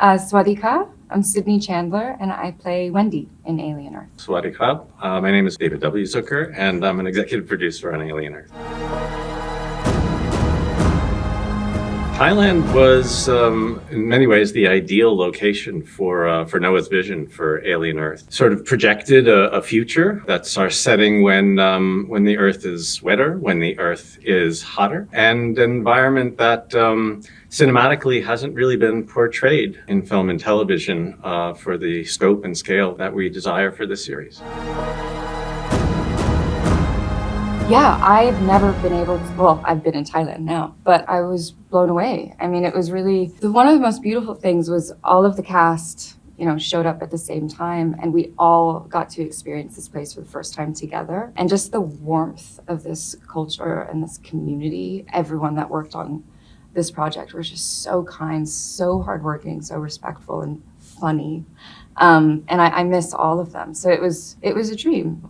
Swadika, I'm Sydney Chandler, and I play Wendy in Alien Earth. Sawasdee krub. My name is David W. Zucker, and I'm an executive producer on Alien Earth. Thailand was, in many ways, the ideal location for Noah's vision for Alien Earth. Sort of projected a future that's our setting when the Earth is wetter, when the Earth is hotter, and an environment that cinematically hasn't really been portrayed in film and television for the scope and scale that we desire for this series. Yeah, I've never been able to, well, I've been in Thailand now, but I was blown away. I mean, it was really, one of the most beautiful things was all of the cast, showed up at the same time, and we all got to experience this place for the first time together. And just the warmth of this culture and this community, everyone that worked on this project was just so kind, so hardworking, so respectful and funny. And I miss all of them. So it was a dream.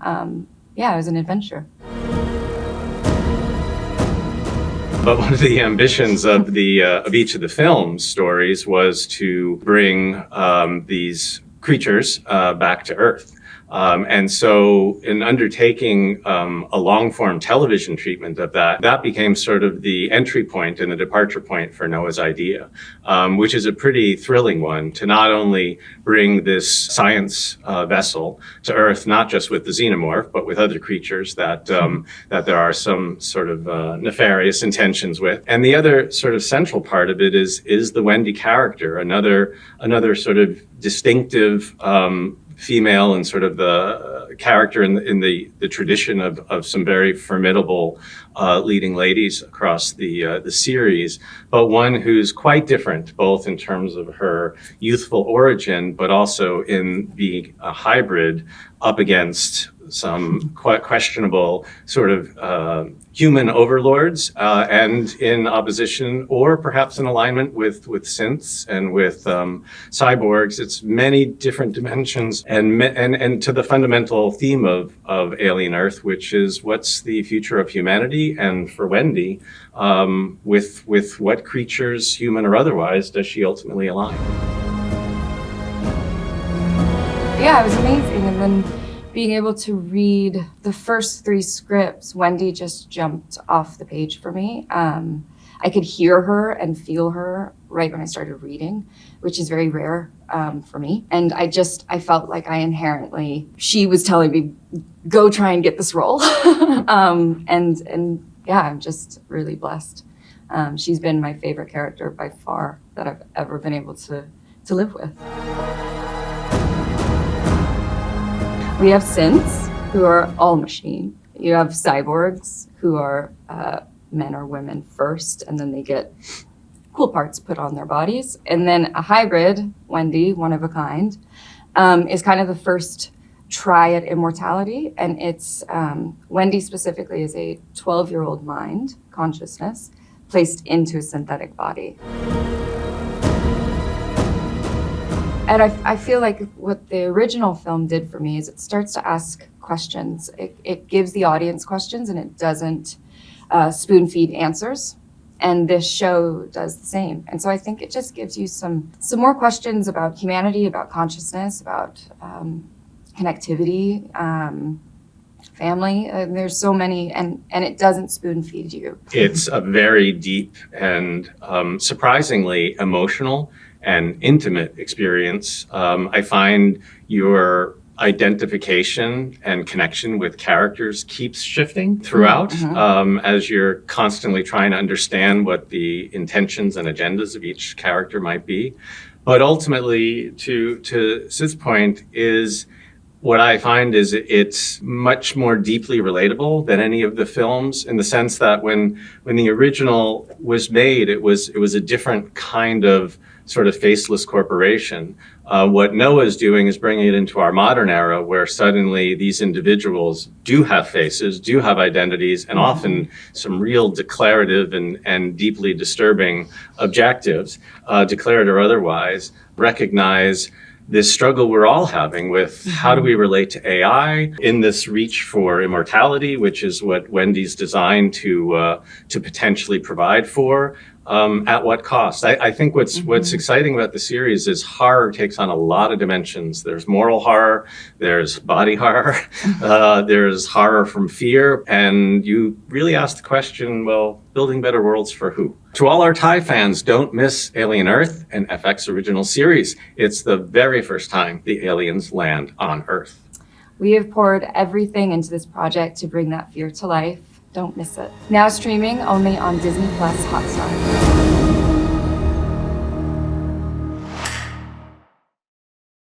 It was an adventure. But one of the ambitions of each of the film's stories was to bring these creatures back to Earth. And so in undertaking a long-form television treatment of that became sort of the entry point and the departure point for Noah's idea, which is a pretty thrilling one, to not only bring this science vessel to Earth, not just with the xenomorph, but with other creatures that there are some sort of nefarious intentions with. And the other sort of central part of it is the Wendy character, another sort of distinctive female and sort of the character in the tradition of some very formidable leading ladies across the series, but one who's quite different, both in terms of her youthful origin, but also in being a hybrid up against some quite questionable sort of human overlords, and in opposition or perhaps in alignment with synths and with cyborgs. It's many different dimensions and to the fundamental theme of Alien Earth, which is what's the future of humanity, and for Wendy, with what creatures, human or otherwise, does she ultimately align? Yeah, it was amazing. And then being able to read the first 3 scripts, Wendy just jumped off the page for me. I could hear her and feel her right when I started reading, which is very rare for me. And I felt like she was telling me, go try and get this role. And yeah, I'm just really blessed. She's been my favorite character by far that I've ever been able to live with. We have synths, who are all machine. You have cyborgs, who are men or women first, and then they get cool parts put on their bodies. And then a hybrid, Wendy, one of a kind, is kind of the first try at immortality. And it's, Wendy specifically is a 12-year-old mind, consciousness, placed into a synthetic body. And I feel like what the original film did for me is it starts to ask questions. It gives the audience questions, and it doesn't spoon feed answers. And this show does the same. And so I think it just gives you some more questions about humanity, about consciousness, about connectivity, family. There's so many, and it doesn't spoon feed you. It's a very deep and surprisingly emotional and intimate experience. I find your identification and connection with characters keeps shifting throughout, as you're constantly trying to understand what the intentions and agendas of each character might be. But ultimately, to Sid's point, is what I find is it's much more deeply relatable than any of the films, in the sense that when the original was made, it was a different kind of sort of faceless corporation. What Noah's doing is bringing it into our modern era, where suddenly these individuals do have faces, do have identities, and often some real declarative and deeply disturbing objectives, declared or otherwise, recognize this struggle we're all having with how do we relate to AI in this reach for immortality, which is what Wendy's designed to potentially provide for. At what cost? I think what's exciting about the series is horror takes on a lot of dimensions. There's moral horror, there's body horror, there's horror from fear, and you really ask the question, well, building better worlds for who? To all our Thai fans, don't miss Alien Earth, an FX original series. It's the very first time the aliens land on Earth. We have poured everything into this project to bring that fear to life. Don't miss it. Now streaming only on Disney Plus Hotstar.